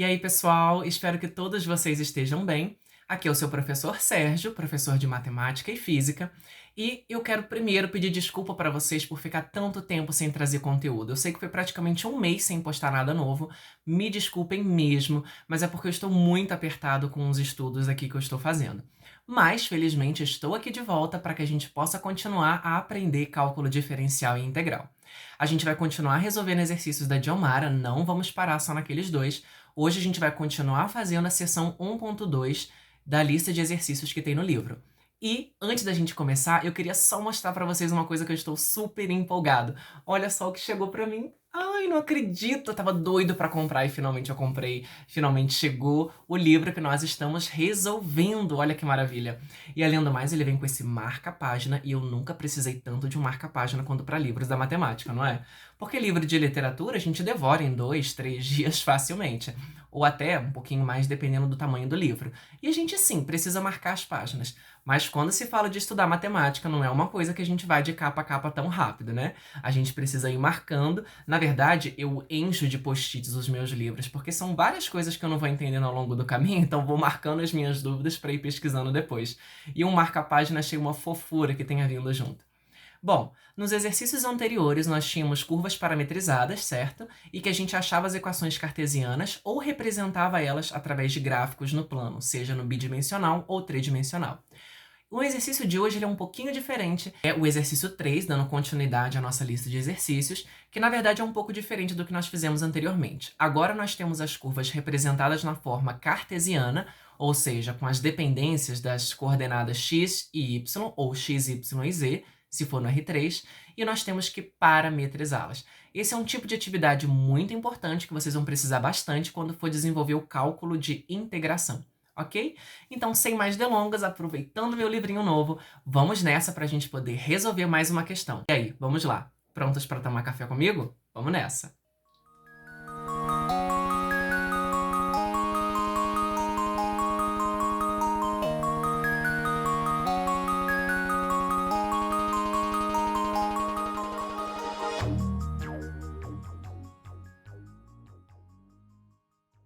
E aí, pessoal, espero que todos vocês estejam bem. Aqui é o seu professor Sérgio, professor de matemática e física, e eu quero primeiro pedir desculpa para vocês por ficar tanto tempo sem trazer conteúdo. Eu sei que foi praticamente um mês sem postar nada novo, me desculpem mesmo, mas é porque eu estou muito apertado com os estudos aqui que eu estou fazendo. Mas, felizmente, estou aqui de volta para que a gente possa continuar a aprender cálculo diferencial e integral. A gente vai continuar resolvendo exercícios da Diomara, não vamos parar só naqueles dois. Hoje a gente vai continuar fazendo a seção 1.2 da lista de exercícios que tem no livro. E, antes da gente começar, eu queria só mostrar pra vocês uma coisa que eu estou super empolgado. Olha só o que chegou pra mim. Ai, não acredito! Eu tava doido pra comprar e finalmente eu comprei. Finalmente chegou o livro que nós estamos resolvendo. Olha que maravilha. E além do mais, ele vem com esse marca-página e eu nunca precisei tanto de um marca-página quanto pra livros da matemática, não é? Porque livro de literatura a gente devora em 2, 3 dias facilmente. Ou até um pouquinho mais, dependendo do tamanho do livro. E a gente, sim, precisa marcar as páginas. Mas quando se fala de estudar matemática, não é uma coisa que a gente vai de capa a capa tão rápido, né? A gente precisa ir marcando. Na verdade, eu encho de post-its os meus livros, porque são várias coisas que eu não vou entendendo ao longo do caminho, então vou marcando as minhas dúvidas para ir pesquisando depois. E um marca-página achei uma fofura que tenha vindo junto. Bom, nos exercícios anteriores nós tínhamos curvas parametrizadas, certo? E que a gente achava as equações cartesianas ou representava elas através de gráficos no plano, seja no bidimensional ou tridimensional. O exercício de hoje ele é um pouquinho diferente. É o exercício 3, dando continuidade à nossa lista de exercícios, que na verdade é um pouco diferente do que nós fizemos anteriormente. Agora nós temos as curvas representadas na forma cartesiana, ou seja, com as dependências das coordenadas x e y, ou x, y e z, se for no R3, e nós temos que parametrizá-las. Esse é um tipo de atividade muito importante que vocês vão precisar bastante quando for desenvolver o cálculo de integração. Ok? Então, sem mais delongas, aproveitando meu livrinho novo, vamos nessa para a gente poder resolver mais uma questão. E aí, vamos lá? Prontas para tomar café comigo? Vamos nessa!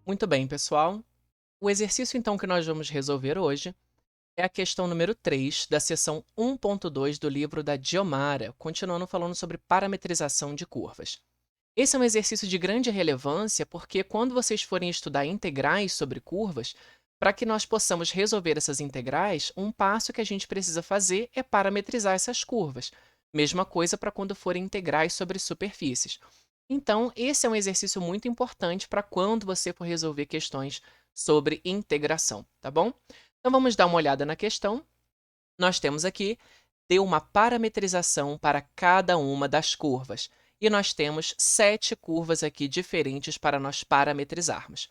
Muito bem, pessoal. O exercício, então, que nós vamos resolver hoje é a questão número 3 da seção 1.2 do livro da Diomara, continuando falando sobre parametrização de curvas. Esse é um exercício de grande relevância porque quando vocês forem estudar integrais sobre curvas, para que nós possamos resolver essas integrais, um passo que a gente precisa fazer é parametrizar essas curvas. Mesma coisa para quando forem integrais sobre superfícies. Então, esse é um exercício muito importante para quando você for resolver questões sobre integração, tá bom? Então, vamos dar uma olhada na questão. Nós temos aqui, dê uma parametrização para cada uma das curvas. E nós temos 7 curvas aqui diferentes para nós parametrizarmos.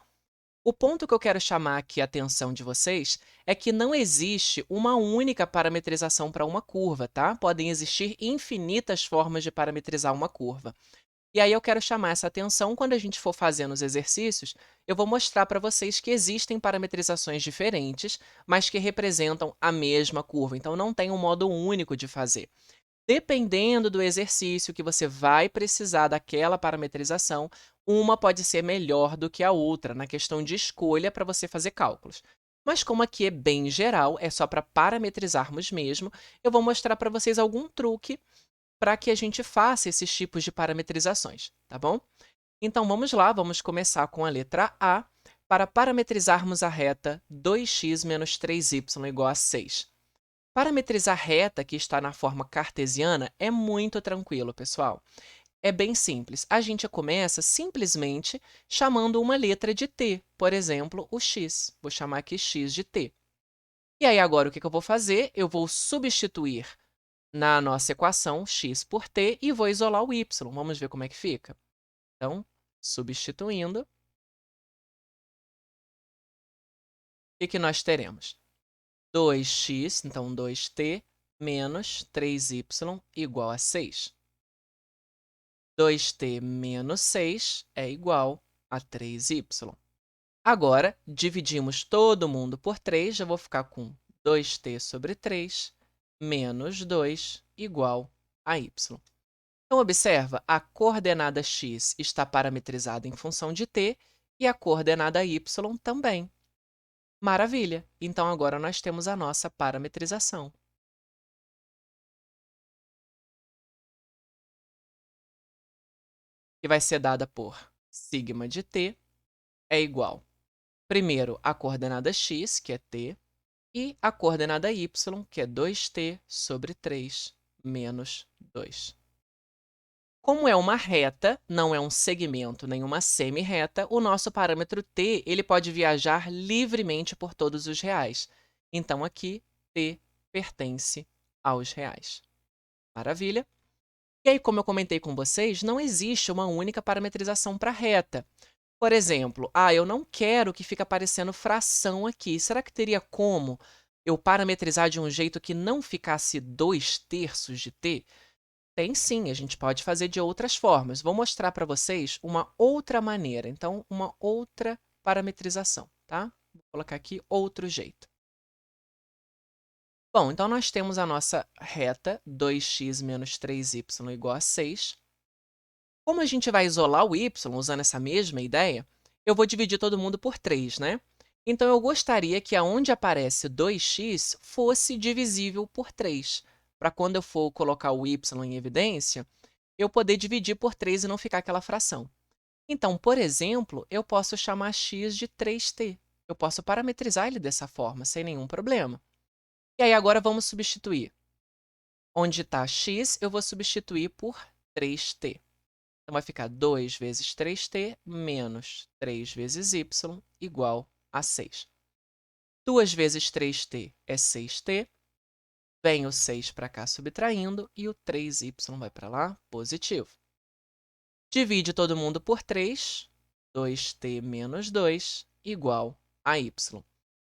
O ponto que eu quero chamar aqui a atenção de vocês é que não existe uma única parametrização para uma curva, tá? Podem existir infinitas formas de parametrizar uma curva. E aí eu quero chamar essa atenção quando a gente for fazendo os exercícios, eu vou mostrar para vocês que existem parametrizações diferentes, mas que representam a mesma curva. Então, não tem um modo único de fazer. Dependendo do exercício que você vai precisar daquela parametrização, uma pode ser melhor do que a outra na questão de escolha para você fazer cálculos. Mas como aqui é bem geral, é só para parametrizarmos mesmo, eu vou mostrar para vocês algum truque para que a gente faça esses tipos de parametrizações, tá bom? Então vamos lá, vamos começar com a letra A, para parametrizarmos a reta 2x menos 3y igual a 6. Parametrizar reta que está na forma cartesiana é muito tranquilo, pessoal. É bem simples. A gente começa simplesmente chamando uma letra de t, por exemplo, o x. Vou chamar aqui x de t. E aí agora o que eu vou fazer? Eu vou substituir na nossa equação x por t e vou isolar o y. Vamos ver como é que fica? Então, substituindo, o que nós teremos? 2x, então 2t, menos 3y igual a 6. 2t menos 6 é igual a 3y. Agora, dividimos todo mundo por 3, já vou ficar com 2t sobre 3 menos 2 igual a y. Então, observa, a coordenada x está parametrizada em função de t e a coordenada y também. Maravilha! Então, agora nós temos a nossa parametrização. Que vai ser dada por sigma de t é igual, primeiro, a coordenada x, que é t, e a coordenada y, que é 2t sobre 3 menos 2. Como é uma reta, não é um segmento nem uma semi-reta, o nosso parâmetro t ele pode viajar livremente por todos os reais. Então, aqui, t pertence aos reais. Maravilha? E aí, como eu comentei com vocês, não existe uma única parametrização para reta. Por exemplo, eu não quero que fique aparecendo fração aqui. Será que teria como eu parametrizar de um jeito que não ficasse 2/3 de t? Tem sim, a gente pode fazer de outras formas. Vou mostrar para vocês uma outra maneira, então, uma outra parametrização, tá? Vou colocar aqui outro jeito. Bom, então nós temos a nossa reta 2x menos 3y igual a 6. Como a gente vai isolar o y, usando essa mesma ideia, eu vou dividir todo mundo por 3, né? Então, eu gostaria que aonde aparece 2x fosse divisível por 3, para quando eu for colocar o y em evidência, eu poder dividir por 3 e não ficar aquela fração. Então, por exemplo, eu posso chamar x de 3t. Eu posso parametrizar ele dessa forma, sem nenhum problema. E aí, agora vamos substituir. Onde está x, eu vou substituir por 3t. Então, vai ficar 2 vezes 3t menos 3 vezes y igual a 6. 2 vezes 3t é 6t. Vem o 6 para cá subtraindo e o 3y vai para lá, positivo. Divide todo mundo por 3, 2t menos 2 igual a y.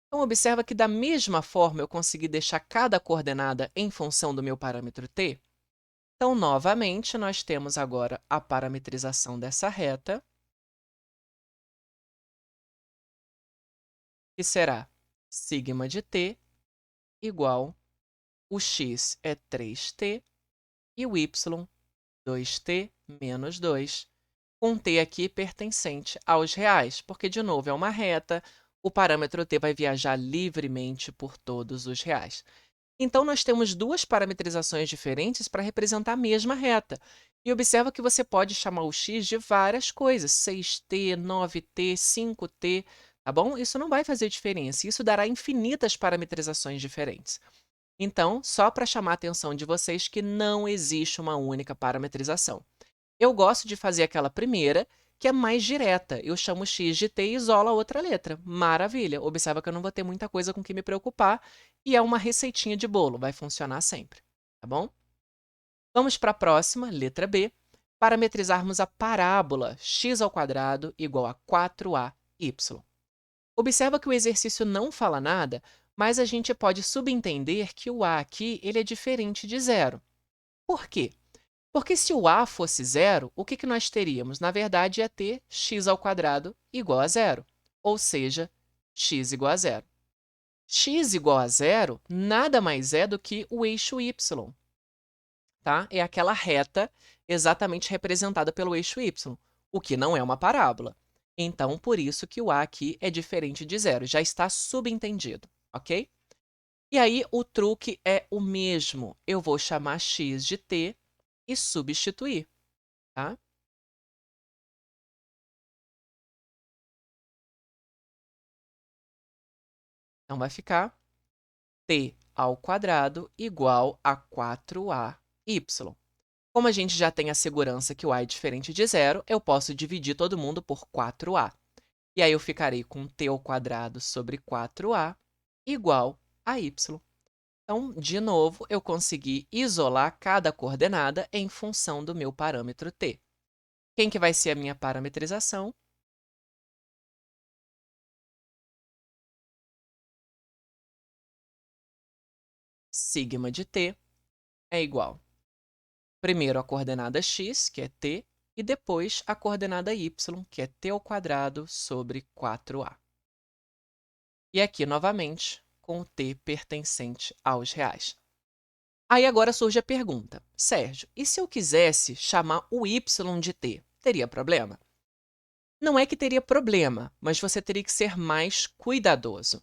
Então, observa que da mesma forma eu consegui deixar cada coordenada em função do meu parâmetro t. Então, novamente, nós temos agora a parametrização dessa reta, que será sigma de t igual, o x é 3t e o y, 2t menos 2, com t aqui pertencente aos reais, porque, de novo, é uma reta, o parâmetro t vai viajar livremente por todos os reais. Então, nós temos duas parametrizações diferentes para representar a mesma reta. E observa que você pode chamar o x de várias coisas, 6t, 9t, 5t, tá bom? Isso não vai fazer diferença, isso dará infinitas parametrizações diferentes. Então, só para chamar a atenção de vocês que não existe uma única parametrização. Eu gosto de fazer aquela primeira, que é mais direta. Eu chamo x de t e isolo a outra letra. Maravilha! Observa que eu não vou ter muita coisa com que me preocupar e é uma receitinha de bolo, vai funcionar sempre, tá bom? Vamos para a próxima, letra B, parametrizarmos a parábola x² igual a 4ay. Observa que o exercício não fala nada, mas a gente pode subentender que o a aqui ele é diferente de zero. Por quê? Porque se o a fosse zero, o que nós teríamos? Na verdade, ia ter x² igual a zero, ou seja, x igual a zero. X igual a zero nada mais é do que o eixo y, tá? É aquela reta exatamente representada pelo eixo y, o que não é uma parábola. Então, por isso que o a aqui é diferente de zero, já está subentendido, ok? E aí, o truque é o mesmo. Eu vou chamar x de t e substituir, tá? Então, vai ficar t² igual a 4ay. Como a gente já tem a segurança que o a é diferente de zero, eu posso dividir todo mundo por 4a. E aí, eu ficarei com t² sobre 4a igual a y. Então, de novo, eu consegui isolar cada coordenada em função do meu parâmetro t. Quem que vai ser a minha parametrização? Sigma de t é igual, primeiro, a coordenada x, que é t, e depois a coordenada y, que é t² sobre 4a. E aqui, novamente, com o t pertencente aos reais. Aí, agora surge a pergunta, Sérgio, e se eu quisesse chamar o y de t, teria problema? Não é que teria problema, mas você teria que ser mais cuidadoso.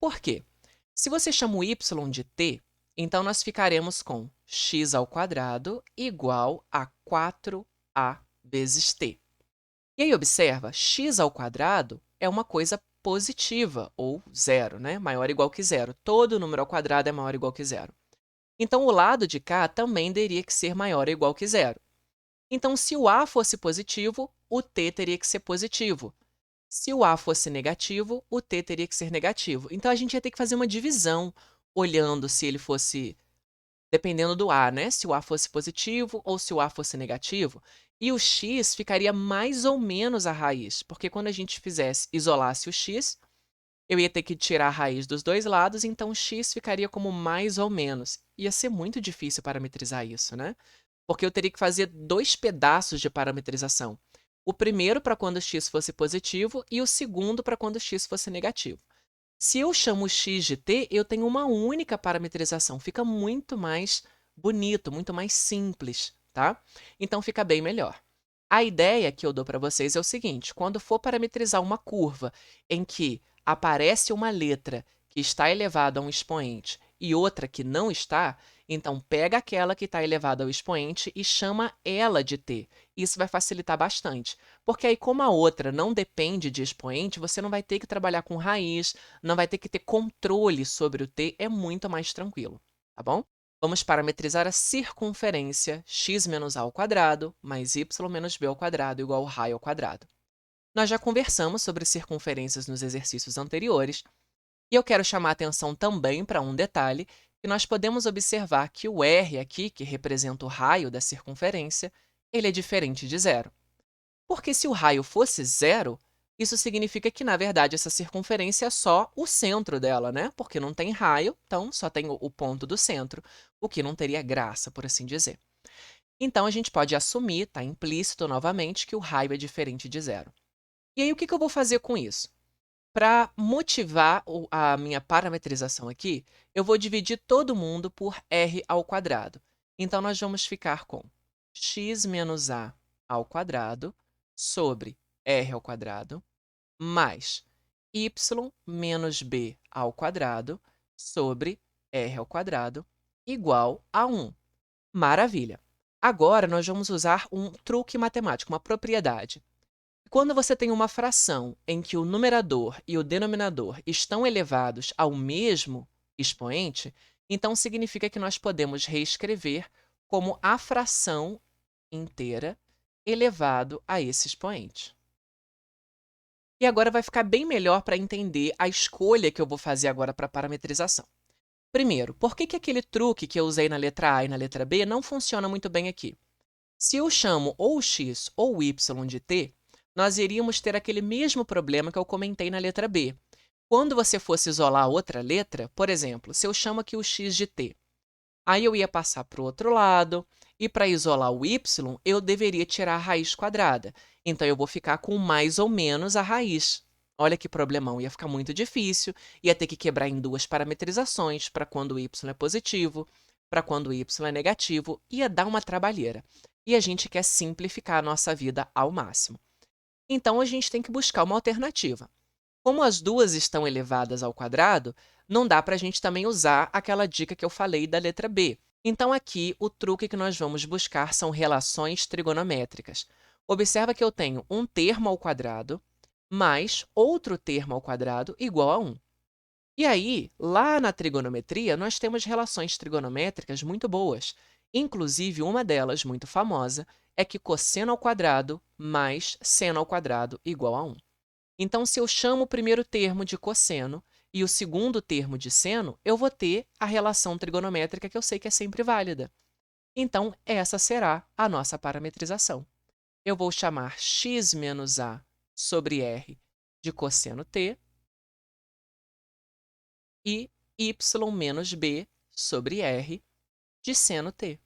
Por quê? Se você chama o y de t, então nós ficaremos com x² igual a 4a vezes t. E aí observa, x² é uma coisa positiva, ou zero, né? Maior ou igual que zero. Todo número ao quadrado é maior ou igual que zero. Então, o lado de cá também teria que ser maior ou igual que zero. Então, se o a fosse positivo, o t teria que ser positivo. Se o a fosse negativo, o t teria que ser negativo. Então, a gente ia ter que fazer uma divisão, olhando se ele fosse, dependendo do a, né? Se o a fosse positivo ou se o a fosse negativo. E o x ficaria mais ou menos a raiz, porque quando a gente isolasse o x, eu ia ter que tirar a raiz dos dois lados, então x ficaria como mais ou menos. Ia ser muito difícil parametrizar isso, né? Porque eu teria que fazer dois pedaços de parametrização. O primeiro para quando x fosse positivo e o segundo para quando x fosse negativo. Se eu chamo x de t, eu tenho uma única parametrização. Fica muito mais bonito, muito mais simples, tá? Então fica bem melhor. A ideia que eu dou para vocês é o seguinte: quando for parametrizar uma curva em que aparece uma letra que está elevada a um expoente e outra que não está, então pega aquela que está elevada ao expoente e chama ela de t. Isso vai facilitar bastante, porque aí como a outra não depende de expoente, você não vai ter que trabalhar com raiz, não vai ter que ter controle sobre o t, é muito mais tranquilo, tá bom? Vamos parametrizar a circunferência x menos a ao quadrado mais y menos b ao quadrado igual a raio ao quadrado. Nós já conversamos sobre circunferências nos exercícios anteriores, e eu quero chamar a atenção também para um detalhe, que nós podemos observar que o r aqui, que representa o raio da circunferência, ele é diferente de zero. Porque se o raio fosse zero, isso significa que, na verdade, essa circunferência é só o centro dela, né? Porque não tem raio, então só tem o ponto do centro, o que não teria graça, por assim dizer. Então, a gente pode assumir, está implícito novamente, que o raio é diferente de zero. E aí, o que eu vou fazer com isso? Para motivar a minha parametrização aqui, eu vou dividir todo mundo por r ao quadrado. Então, nós vamos ficar com x menos a ao quadrado sobre r ao quadrado mais y menos b ao quadrado sobre r ao quadrado igual a 1. Maravilha! Agora, nós vamos usar um truque matemático, uma propriedade. Quando você tem uma fração em que o numerador e o denominador estão elevados ao mesmo expoente, então significa que nós podemos reescrever como a fração inteira elevado a esse expoente. E agora vai ficar bem melhor para entender a escolha que eu vou fazer agora para parametrização. Primeiro, por que aquele truque que eu usei na letra A e na letra B não funciona muito bem aqui? Se eu chamo ou o x ou o y de t, nós iríamos ter aquele mesmo problema que eu comentei na letra B. Quando você fosse isolar outra letra, por exemplo, se eu chamo aqui o x de t, aí eu ia passar para o outro lado, e para isolar o y, eu deveria tirar a raiz quadrada. Então, eu vou ficar com mais ou menos a raiz. Olha que problemão, ia ficar muito difícil, ia ter que quebrar em duas parametrizações, para quando o y é positivo, para quando o y é negativo, ia dar uma trabalheira. E a gente quer simplificar a nossa vida ao máximo. Então, a gente tem que buscar uma alternativa. Como as duas estão elevadas ao quadrado, não dá para a gente também usar aquela dica que eu falei da letra B. Então, aqui, o truque que nós vamos buscar são relações trigonométricas. Observa que eu tenho um termo ao quadrado mais outro termo ao quadrado igual a 1. E aí, lá na trigonometria, nós temos relações trigonométricas muito boas. Inclusive, uma delas, muito famosa, é que cosseno ao quadrado mais seno ao quadrado igual a 1. Então, se eu chamo o primeiro termo de cosseno e o segundo termo de seno, eu vou ter a relação trigonométrica que eu sei que é sempre válida. Então, essa será a nossa parametrização. Eu vou chamar x menos a sobre r de cosseno t e y menos b sobre r de seno t.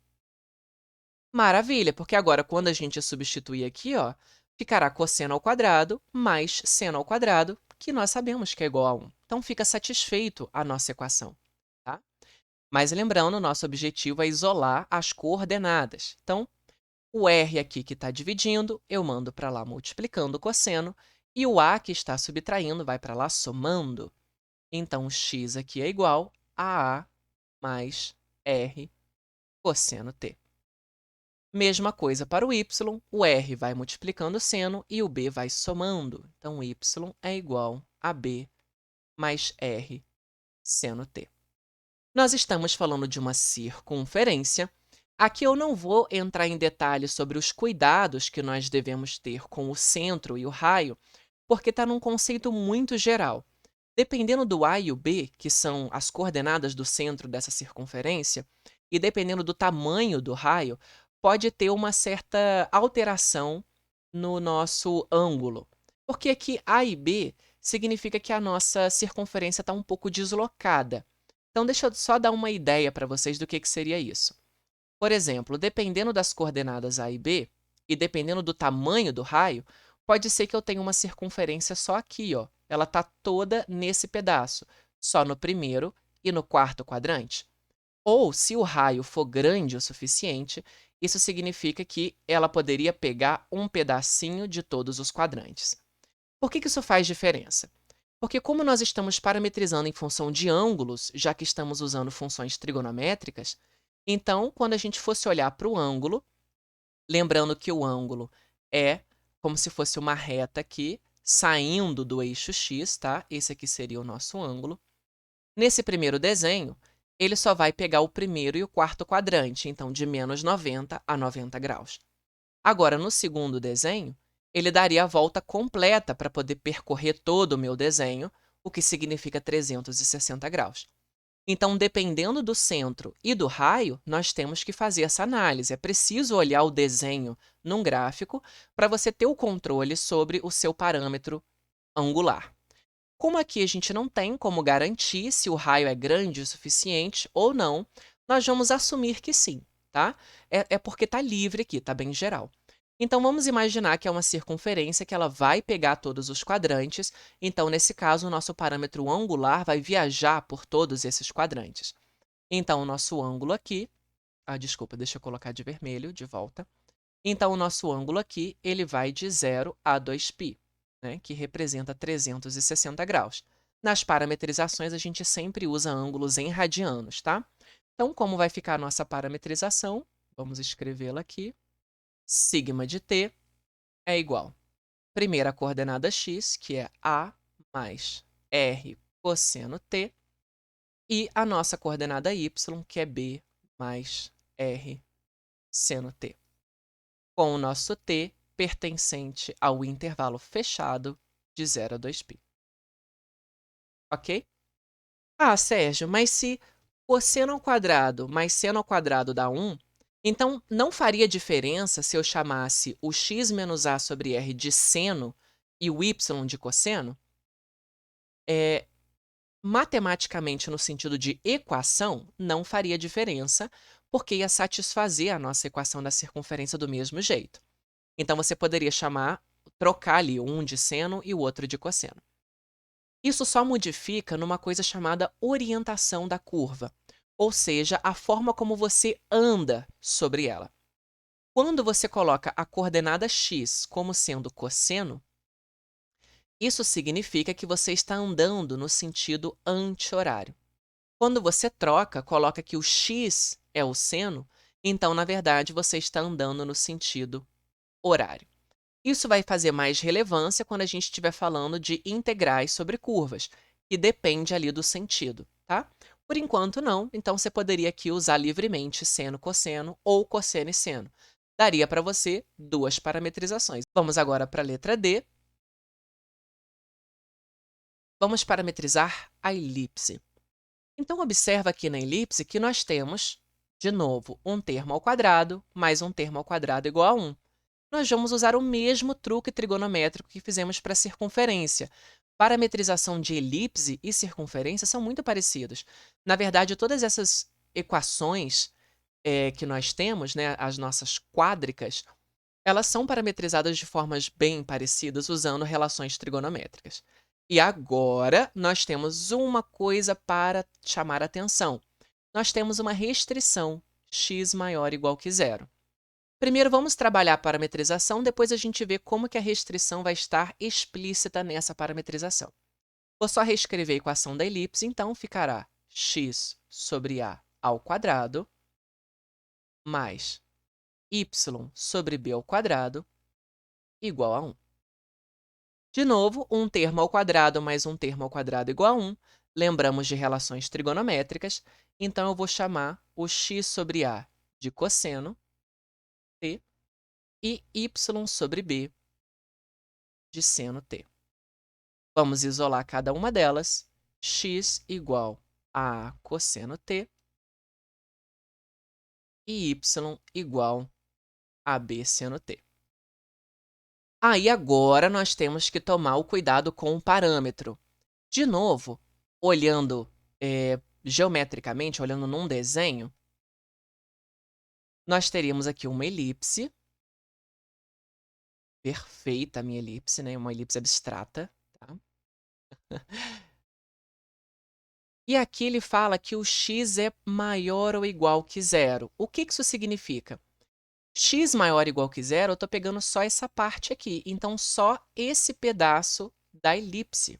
Maravilha, porque agora, quando a gente substituir aqui, ó, ficará cosseno ao quadrado mais seno ao quadrado, que nós sabemos que é igual a 1. Então, fica satisfeito a nossa equação. Tá? Mas lembrando, nosso objetivo é isolar as coordenadas. Então, O R aqui que está dividindo, eu mando para lá multiplicando o cosseno, e o A que está subtraindo vai para lá somando. Então, x aqui é igual a A mais R cosseno t. Mesma coisa para o R vai multiplicando o seno e o B vai somando. Então, y é igual a B mais R seno t. Nós estamos falando de uma circunferência. Aqui eu não vou entrar em detalhes sobre os cuidados que nós devemos ter com o centro e o raio, porque está num conceito muito geral. Dependendo do A e o B, que são as coordenadas do centro dessa circunferência, e dependendo do tamanho do raio, pode ter uma certa alteração no nosso ângulo. Porque aqui A e B significa que a nossa circunferência está um pouco deslocada. Então, deixa eu só dar uma ideia para vocês do que seria isso. Por exemplo, dependendo das coordenadas A e B, e dependendo do tamanho do raio, pode ser que eu tenha uma circunferência só aqui, ó. Ela está toda nesse pedaço, só no primeiro e no quarto quadrante. Ou, se o raio for grande o suficiente, isso significa que ela poderia pegar um pedacinho de todos os quadrantes. Por que isso faz diferença? Porque como nós estamos parametrizando em função de ângulos, já que estamos usando funções trigonométricas, então, quando a gente fosse olhar para o ângulo, lembrando que o ângulo é como se fosse uma reta aqui, saindo do eixo x, tá? Esse aqui seria o nosso ângulo. Nesse primeiro desenho, ele só vai pegar o primeiro e o quarto quadrante, então de menos 90 a 90 graus. Agora, no segundo desenho, ele daria a volta completa para poder percorrer todo o meu desenho, o que significa 360 graus. Então, dependendo do centro e do raio, nós temos que fazer essa análise. É preciso olhar o desenho num gráfico para você ter o controle sobre o seu parâmetro angular. Como aqui a gente não tem como garantir se o raio é grande o suficiente ou não, nós vamos assumir que sim, tá? É porque está livre aqui, está bem geral. Então, vamos imaginar que é uma circunferência que ela vai pegar todos os quadrantes. Então, nesse caso, o nosso parâmetro angular vai viajar por todos esses quadrantes. Então, o nosso ângulo aqui... desculpa, deixa eu colocar de vermelho, de volta. Então, o nosso ângulo aqui, ele vai de 0 a 2π, né, que representa 360 graus. Nas parametrizações, a gente sempre usa ângulos em radianos, tá? Então, como vai ficar a nossa parametrização? Vamos escrevê-la aqui. Sigma de t é igual. Primeira coordenada x, que é A mais R cosseno t, e a nossa coordenada y, que é B mais R seno t. Com o nosso t pertencente ao intervalo fechado de 0 a 2π. Ok? Sérgio, mas se cosseno ao quadrado mais seno ao quadrado dá 1, então não faria diferença se eu chamasse o x menos a sobre r de seno e o y de cosseno? Matematicamente, no sentido de equação, não faria diferença, porque ia satisfazer a nossa equação da circunferência do mesmo jeito. Então, você poderia trocar ali um de seno e o outro de cosseno. Isso só modifica numa coisa chamada orientação da curva, ou seja, a forma como você anda sobre ela. Quando você coloca a coordenada x como sendo cosseno, isso significa que você está andando no sentido anti-horário. Quando você troca, coloca que o x é o seno, então, na verdade, você está andando no sentido horário. Isso vai fazer mais relevância quando a gente estiver falando de integrais sobre curvas, que depende ali do sentido, tá? Por enquanto, não. Então, você poderia aqui usar livremente seno, cosseno ou cosseno e seno. Daria para você duas parametrizações. Vamos agora para a letra D. Vamos parametrizar a elipse. Então, observa aqui na elipse que nós temos, de novo, um termo ao quadrado mais um termo ao quadrado igual a 1. Nós vamos usar o mesmo truque trigonométrico que fizemos para a circunferência. Parametrização de elipse e circunferência são muito parecidos. Na verdade, todas essas equações que nós temos, né, as nossas quádricas, elas são parametrizadas de formas bem parecidas usando relações trigonométricas. E agora, nós temos uma coisa para chamar a atenção. Nós temos uma restrição, x maior ou igual que zero. Primeiro vamos trabalhar a parametrização, depois a gente vê como que a restrição vai estar explícita nessa parametrização. Vou só reescrever a equação da elipse, então ficará x sobre a ao quadrado mais y sobre b ao quadrado igual a 1. De novo, um termo ao quadrado mais um termo ao quadrado igual a 1. Lembramos de relações trigonométricas, então eu vou chamar o x sobre a de cosseno t e y sobre b de seno t. Vamos isolar cada uma delas. X igual a cosseno t e y igual a b seno t. Aí agora nós temos que tomar o cuidado com o parâmetro. De novo, olhando geometricamente, olhando num desenho, nós teríamos aqui uma elipse. Perfeita a minha elipse, né? Uma elipse abstrata. Tá? E aqui ele fala que o x é maior ou igual que zero. O que isso significa? X maior ou igual que zero, eu estou pegando só essa parte aqui. Então, só esse pedaço da elipse.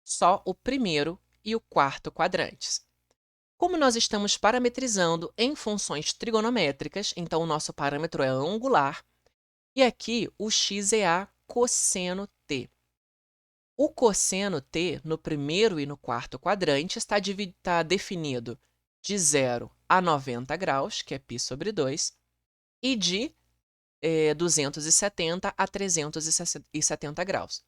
Só o primeiro e o quarto quadrantes. Como nós estamos parametrizando em funções trigonométricas, então o nosso parâmetro é angular, e aqui o x é a cosseno t. O cosseno t, no primeiro e no quarto quadrante, está definido de 0 a 90 graus, que é π sobre 2, e de 270 a 370 graus.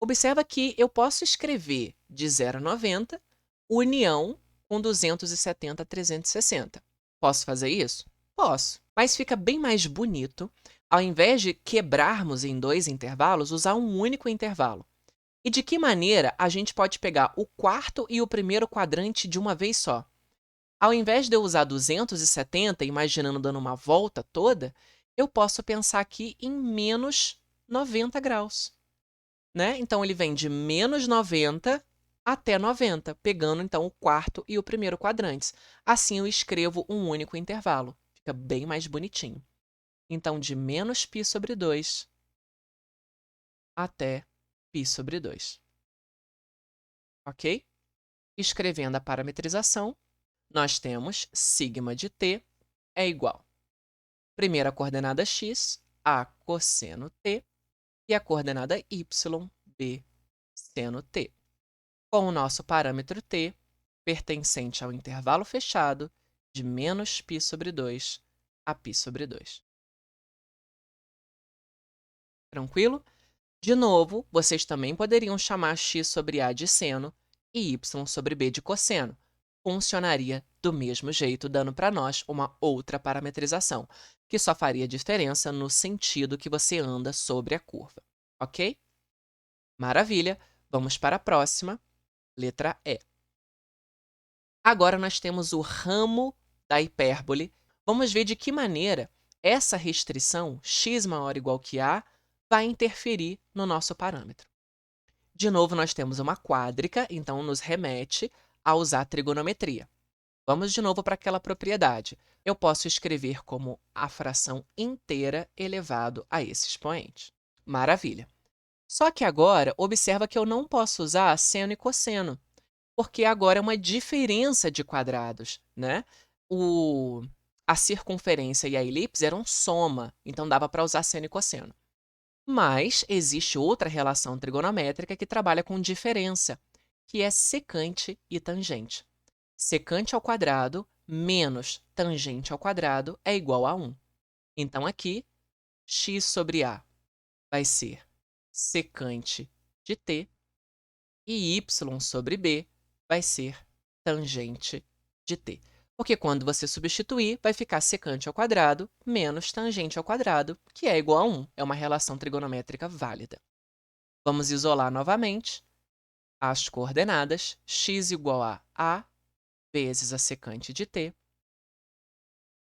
Observa que eu posso escrever de 0 a 90, união com 270 a 360. Posso fazer isso? Posso. Mas fica bem mais bonito, ao invés de quebrarmos em dois intervalos, usar um único intervalo. E de que maneira a gente pode pegar o quarto e o primeiro quadrante de uma vez só? Ao invés de eu usar 270, imaginando dando uma volta toda, eu posso pensar aqui em menos 90 graus. Né? Então, ele vem de menos 90 até 90, pegando, então, o quarto e o primeiro quadrantes. Assim, eu escrevo um único intervalo. Fica bem mais bonitinho. Então, de menos π sobre 2 até π sobre 2. Ok? Escrevendo a parametrização, nós temos sigma de t é igual. Primeira coordenada x, a cosseno t, e a coordenada y, b seno t. Com o nosso parâmetro t, pertencente ao intervalo fechado de menos π sobre 2 a π sobre 2. Tranquilo? De novo, vocês também poderiam chamar x sobre a de seno e y sobre b de cosseno. Funcionaria do mesmo jeito, dando para nós uma outra parametrização, que só faria diferença no sentido que você anda sobre a curva. Ok? Maravilha! Vamos para a próxima, letra E. Agora nós temos o ramo da hipérbole. Vamos ver de que maneira essa restrição, x maior ou igual que a, vai interferir no nosso parâmetro. De novo, nós temos uma quádrica, então nos remete a usar trigonometria. Vamos de novo para aquela propriedade. Eu posso escrever como a fração inteira elevado a esse expoente. Maravilha! Só que agora, observa que eu não posso usar seno e cosseno, porque agora é uma diferença de quadrados, né? A circunferência e a elipse eram soma, então dava para usar seno e cosseno. Mas existe outra relação trigonométrica que trabalha com diferença, que é secante e tangente. Secante ao quadrado menos tangente ao quadrado é igual a 1. Então, aqui, x sobre a vai ser secante de t e y sobre b vai ser tangente de t. Porque quando você substituir, vai ficar secante ao quadrado menos tangente ao quadrado, que é igual a 1. É uma relação trigonométrica válida. Vamos isolar novamente as coordenadas. X igual a vezes a secante de t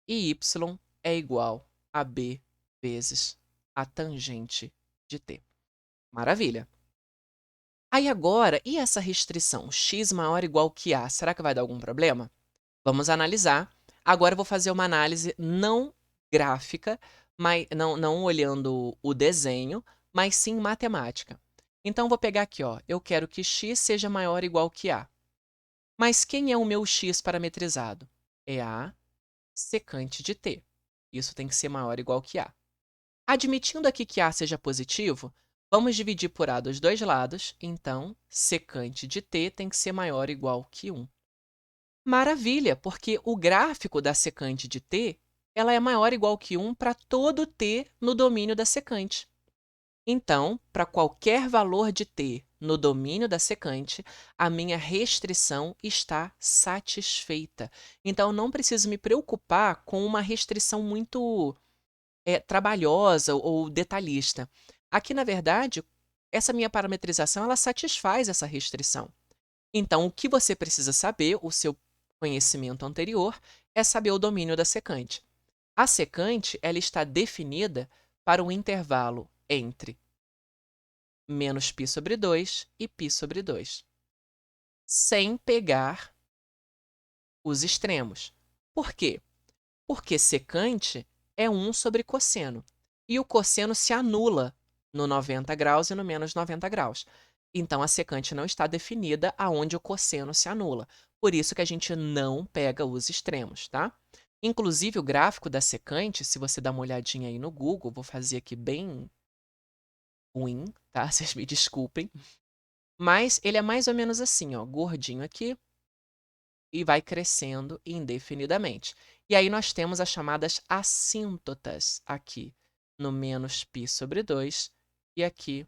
e y é igual a b vezes a tangente de t. Maravilha! Aí agora, e essa restrição? X maior ou igual que a, será que vai dar algum problema? Vamos analisar. Agora eu vou fazer uma análise não gráfica, mas não olhando o desenho, mas sim matemática. Então, vou pegar aqui, ó, eu quero que x seja maior ou igual que a. Mas quem é o meu x parametrizado? É a secante de t. Isso tem que ser maior ou igual que a. Admitindo aqui que a seja positivo, vamos dividir por a dos dois lados, então secante de t tem que ser maior ou igual que 1. Maravilha, porque o gráfico da secante de t ela é maior ou igual que 1 para todo t no domínio da secante. Então, para qualquer valor de t no domínio da secante, a minha restrição está satisfeita. Então, não preciso me preocupar com uma restrição muito trabalhosa ou detalhista. Aqui, na verdade, essa minha parametrização ela satisfaz essa restrição. Então, o que você precisa saber, o seu conhecimento anterior, é saber o domínio da secante. A secante ela está definida para um intervalo entre menos π sobre 2 e π sobre 2, sem pegar os extremos. Por quê? Porque secante é 1 sobre cosseno, e o cosseno se anula no 90 graus e no menos 90 graus. Então, a secante não está definida aonde o cosseno se anula. Por isso que a gente não pega os extremos, tá? Inclusive, o gráfico da secante, se você dá uma olhadinha aí no Google, vou fazer aqui bem ruim, tá? Vocês me desculpem. Mas ele é mais ou menos assim, ó, gordinho aqui e vai crescendo indefinidamente. E aí nós temos as chamadas assíntotas aqui no menos π sobre 2 e aqui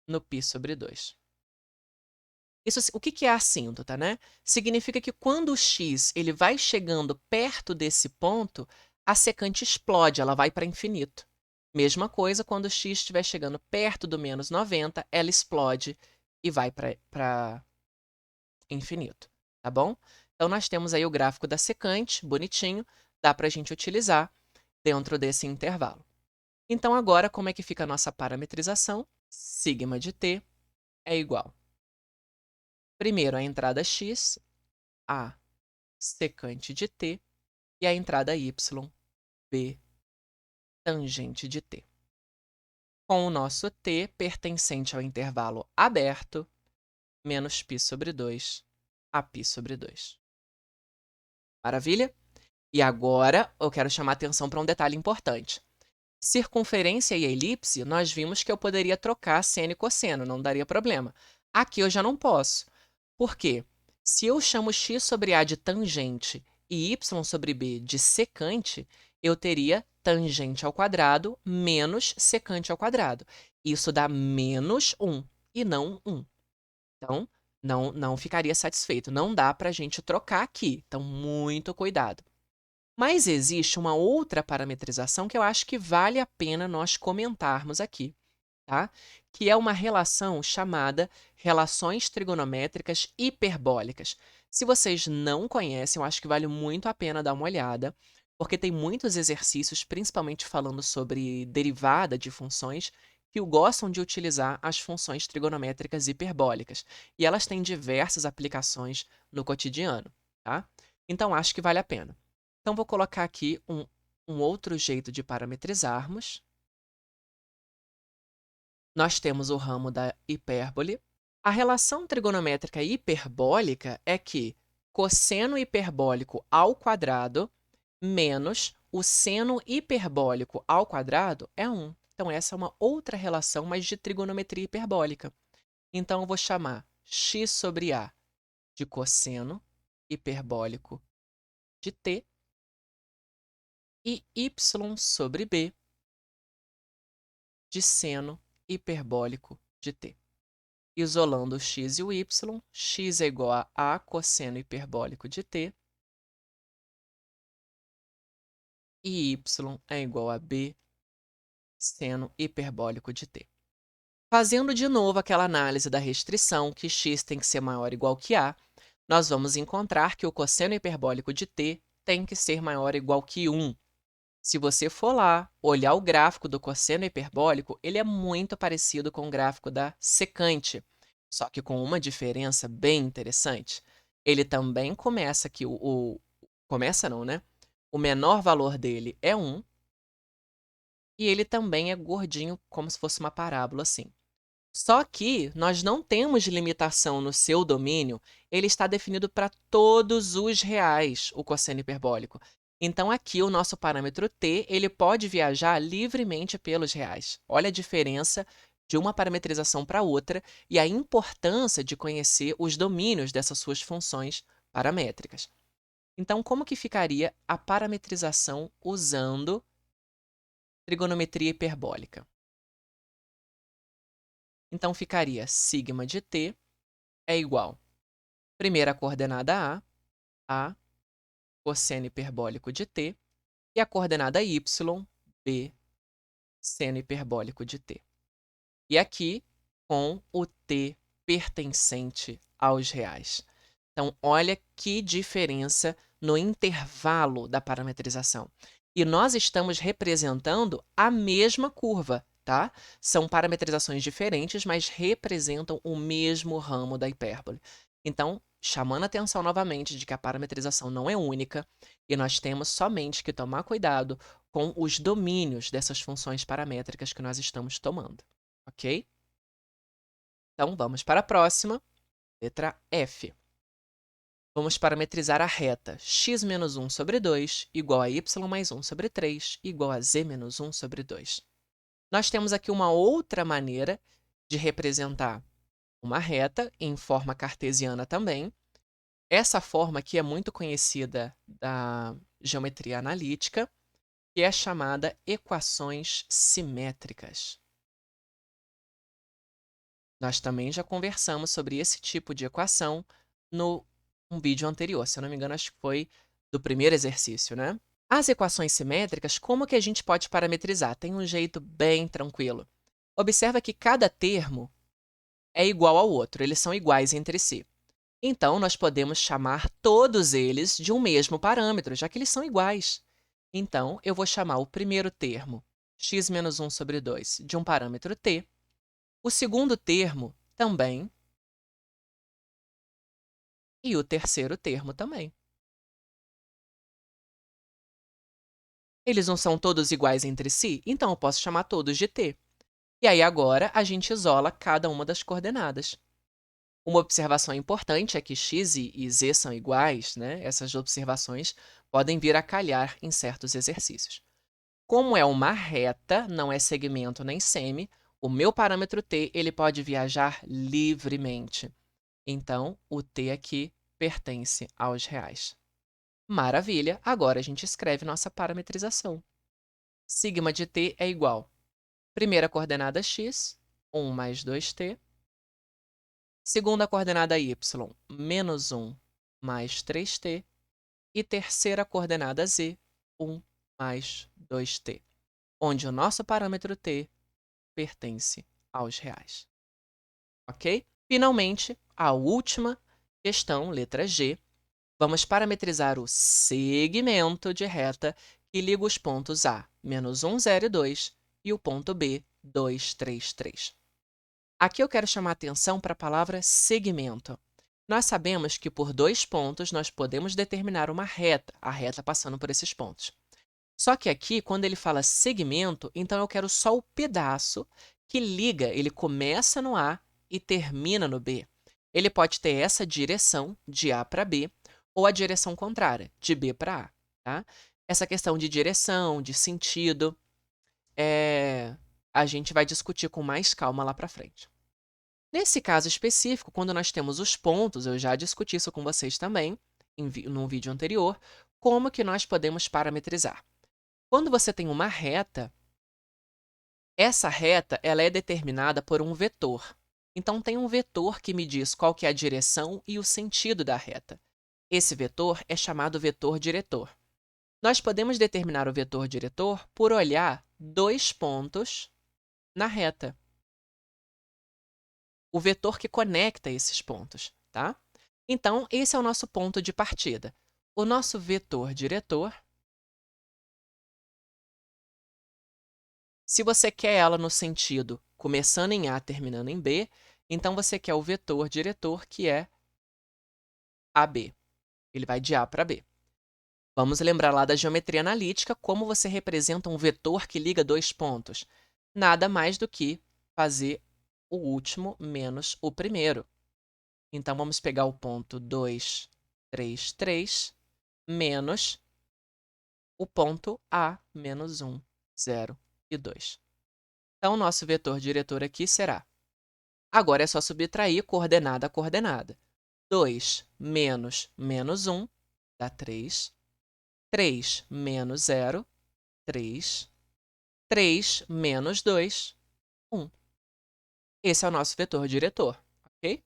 no π sobre 2. Isso, o que é assíntota, né? Significa que quando o x ele vai chegando perto desse ponto, a secante explode, ela vai para infinito. Mesma coisa quando o x estiver chegando perto do menos 90, ela explode e vai para infinito, tá bom? Então, nós temos aí o gráfico da secante, bonitinho, dá para a gente utilizar dentro desse intervalo. Então, agora, como é que fica a nossa parametrização? Sigma de t é igual. Primeiro, a entrada x, a secante de t, e a entrada y, b tangente de t. Com o nosso t pertencente ao intervalo aberto, menos π sobre 2 a π sobre 2. Maravilha? E agora eu quero chamar atenção para um detalhe importante. Circunferência e elipse, nós vimos que eu poderia trocar seno e cosseno, não daria problema. Aqui eu já não posso. Por quê? Se eu chamo x sobre a de tangente e y sobre b de secante, eu teria tangente ao quadrado menos secante ao quadrado. Isso dá menos 1 e não 1. Então, não ficaria satisfeito. Não dá para a gente trocar aqui. Então, muito cuidado. Mas existe uma outra parametrização que eu acho que vale a pena nós comentarmos aqui, tá? Que é uma relação chamada relações trigonométricas hiperbólicas. Se vocês não conhecem, eu acho que vale muito a pena dar uma olhada, porque tem muitos exercícios, principalmente falando sobre derivada de funções, que gostam de utilizar as funções trigonométricas hiperbólicas. E elas têm diversas aplicações no cotidiano, tá? Então, acho que vale a pena. Então, vou colocar aqui um outro jeito de parametrizarmos. Nós temos o ramo da hipérbole. A relação trigonométrica hiperbólica é que cosseno hiperbólico ao quadrado menos o seno hiperbólico ao quadrado é 1. Então, essa é uma outra relação, mas de trigonometria hiperbólica. Então, eu vou chamar x sobre a de cosseno hiperbólico de t e y sobre b de seno hiperbólico de t. Isolando o x e o y, x é igual a cosseno hiperbólico de t e y é igual a b seno hiperbólico de t. Fazendo de novo aquela análise da restrição, que x tem que ser maior ou igual que a, nós vamos encontrar que o cosseno hiperbólico de t tem que ser maior ou igual que 1. Se você for lá olhar o gráfico do cosseno hiperbólico, ele é muito parecido com o gráfico da secante, só que com uma diferença bem interessante. Ele também começa que começa não, né? O menor valor dele é 1 e ele também é gordinho, como se fosse uma parábola assim. Só que nós não temos limitação no seu domínio, ele está definido para todos os reais, o cosseno hiperbólico. Então aqui o nosso parâmetro t, ele pode viajar livremente pelos reais. Olha a diferença de uma parametrização para outra e a importância de conhecer os domínios dessas suas funções paramétricas. Então, como que ficaria a parametrização usando trigonometria hiperbólica? Então, ficaria sigma de t é igual, primeira coordenada A, cosseno hiperbólico de t, e a coordenada y, B, seno hiperbólico de t. E aqui, com o t pertencente aos reais. Então, olha que diferença no intervalo da parametrização. E nós estamos representando a mesma curva, tá? São parametrizações diferentes, mas representam o mesmo ramo da hipérbole. Então, chamando a atenção novamente de que a parametrização não é única e nós temos somente que tomar cuidado com os domínios dessas funções paramétricas que nós estamos tomando, ok? Então, vamos para a próxima, letra F. Vamos parametrizar a reta x menos 1 sobre 2 igual a y mais 1 sobre 3 igual a z menos 1 sobre 2. Nós temos aqui uma outra maneira de representar uma reta em forma cartesiana também. Essa forma aqui é muito conhecida da geometria analítica, que é chamada equações simétricas. Nós também já conversamos sobre esse tipo de equação no vídeo anterior. Se eu não me engano, acho que foi do primeiro exercício, né? As equações simétricas, como que a gente pode parametrizar? Tem um jeito bem tranquilo. Observa que cada termo é igual ao outro, eles são iguais entre si. Então, nós podemos chamar todos eles de um mesmo parâmetro, já que eles são iguais. Então, eu vou chamar o primeiro termo, x menos 1 sobre 2, de um parâmetro t. O segundo termo também. E o terceiro termo também. Eles não são todos iguais entre si? Então, eu posso chamar todos de t. E aí, agora, a gente isola cada uma das coordenadas. Uma observação importante é que x e z são iguais, né? Essas observações podem vir a calhar em certos exercícios. Como é uma reta, não é segmento nem semi, o meu parâmetro t ele pode viajar livremente. Então, o t aqui pertence aos reais. Maravilha! Agora a gente escreve nossa parametrização. Sigma de t é igual. Primeira coordenada x, 1 mais 2t. Segunda coordenada y, menos 1 mais 3t. E terceira coordenada z, 1 mais 2t, onde o nosso parâmetro t pertence aos reais. Ok? Finalmente, a última questão, letra G. Vamos parametrizar o segmento de reta que liga os pontos A, menos 1, 0 e 2, e o ponto B, 2, 3, 3. Aqui eu quero chamar a atenção para a palavra segmento. Nós sabemos que por 2 pontos nós podemos determinar uma reta, a reta passando por esses pontos. Só que aqui, quando ele fala segmento, então eu quero só o pedaço que liga, ele começa no A e termina no B. Ele pode ter essa direção, de A para B, ou a direção contrária, de B para A. Tá? Essa questão de direção, de sentido, a gente vai discutir com mais calma lá para frente. Nesse caso específico, quando nós temos os pontos, eu já discuti isso com vocês também, num vídeo anterior, como que nós podemos parametrizar. Quando você tem uma reta, essa reta ela é determinada por um vetor. Então, tem um vetor que me diz qual que é a direção e o sentido da reta. Esse vetor é chamado vetor diretor. Nós podemos determinar o vetor diretor por olhar 2 pontos na reta. O vetor que conecta esses pontos, tá? Então, esse é o nosso ponto de partida. O nosso vetor diretor, se você quer ela no sentido começando em A, terminando em B, então você quer o vetor diretor, que é AB. Ele vai de A para B. Vamos lembrar lá da geometria analítica, como você representa um vetor que liga dois pontos. Nada mais do que fazer o último menos o primeiro. Então, vamos pegar o ponto 2, 3, 3, menos o ponto A, menos 1, 0 e 2. Então, o nosso vetor diretor aqui será... Agora é só subtrair coordenada a coordenada. 2 menos menos 1 dá 3. 3 menos 0, 3. 3 menos 2, 1. Esse é o nosso vetor diretor, ok?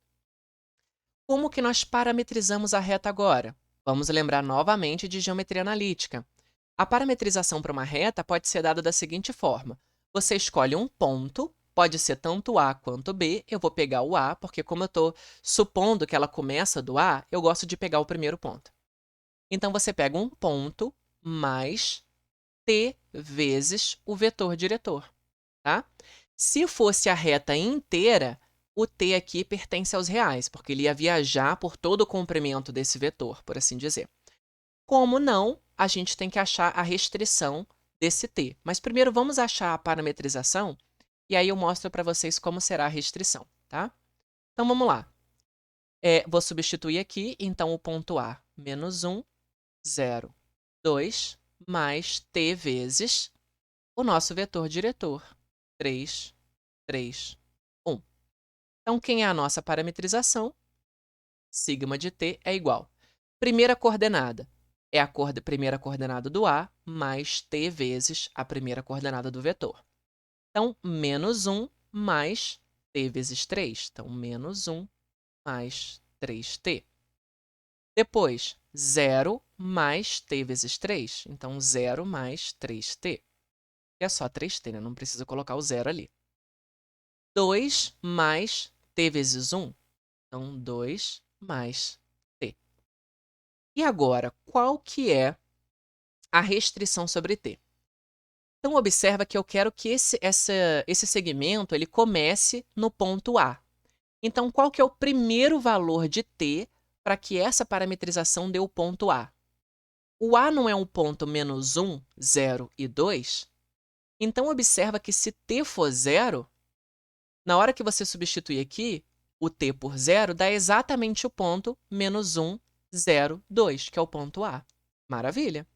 Como que nós parametrizamos a reta agora? Vamos lembrar novamente de geometria analítica. A parametrização para uma reta pode ser dada da seguinte forma. Você escolhe um ponto, pode ser tanto A quanto B. Eu vou pegar o A, porque como eu estou supondo que ela começa do A, eu gosto de pegar o primeiro ponto. Então, você pega um ponto mais t vezes o vetor diretor, tá? Se fosse a reta inteira, o t aqui pertence aos reais, porque ele ia viajar por todo o comprimento desse vetor, por assim dizer. Como não, a gente tem que achar a restrição desse t. Mas primeiro vamos achar a parametrização, e aí eu mostro para vocês como será a restrição, tá? Então, vamos lá. Vou substituir aqui, então, o ponto A, menos 1, 0, 2, mais t vezes o nosso vetor diretor, 3, 3, 1. Então, quem é a nossa parametrização? Sigma de t é igual. Primeira coordenada é a primeira coordenada do A mais t vezes a primeira coordenada do vetor. Então, menos 1 mais t vezes 3. Então, menos 1 mais 3t. Depois, 0 mais t vezes 3. Então, 0 mais 3t. É só 3t, né? Não precisa colocar o 0 ali. 2 mais t vezes 1. Então, 2 mais t. E agora, qual que é a restrição sobre t? Então, observa que eu quero que esse segmento ele comece no ponto A. Então, qual que é o primeiro valor de t para que essa parametrização dê o ponto A? O A não é um ponto menos 1, 0 e 2? Então, observa que se t for 0, na hora que você substituir aqui, o t por 0 dá exatamente o ponto menos 1, 0, 2, que é o ponto A. Maravilha!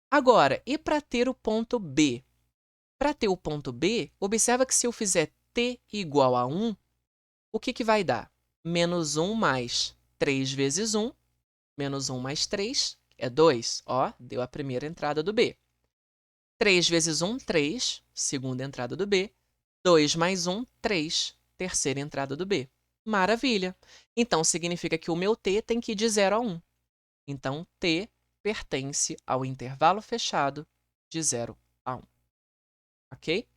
Agora, e para ter o ponto B? Para ter o ponto B, observa que se eu fizer t igual a 1, o que vai dar? Menos 1 mais 3 vezes 1, menos 1 mais 3 é 2. Ó, deu a primeira entrada do B. 3 vezes 1, 3, segunda entrada do B. 2 mais 1, 3, terceira entrada do B. Maravilha! Então, significa que o meu t tem que ir de 0 a 1. Então, t pertence ao intervalo fechado de 0 a 1. Ok?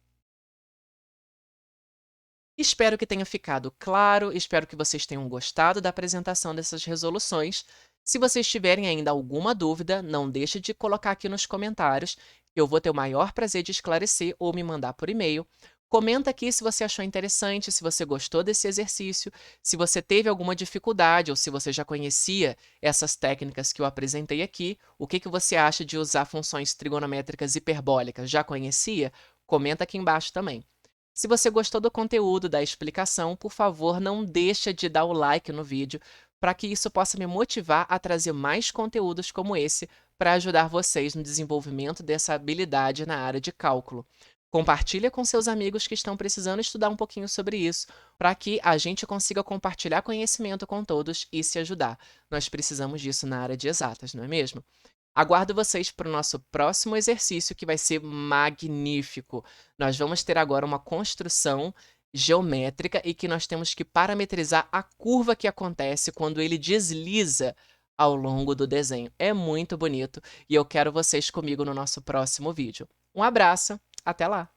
Espero que tenha ficado claro, espero que vocês tenham gostado da apresentação dessas resoluções. Se vocês tiverem ainda alguma dúvida, não deixe de colocar aqui nos comentários, que eu vou ter o maior prazer de esclarecer ou me mandar por e-mail. Comenta aqui se você achou interessante, se você gostou desse exercício, se você teve alguma dificuldade ou se você já conhecia essas técnicas que eu apresentei aqui, o que você acha de usar funções trigonométricas hiperbólicas? Já conhecia? Comenta aqui embaixo também. Se você gostou do conteúdo, da explicação, por favor, não deixa de dar o like no vídeo para que isso possa me motivar a trazer mais conteúdos como esse para ajudar vocês no desenvolvimento dessa habilidade na área de cálculo. Compartilha com seus amigos que estão precisando estudar um pouquinho sobre isso, para que a gente consiga compartilhar conhecimento com todos e se ajudar. Nós precisamos disso na área de exatas, não é mesmo? Aguardo vocês para o nosso próximo exercício, que vai ser magnífico. Nós vamos ter agora uma construção geométrica e que nós temos que parametrizar a curva que acontece quando ele desliza ao longo do desenho. É muito bonito e eu quero vocês comigo no nosso próximo vídeo. Um abraço, até lá!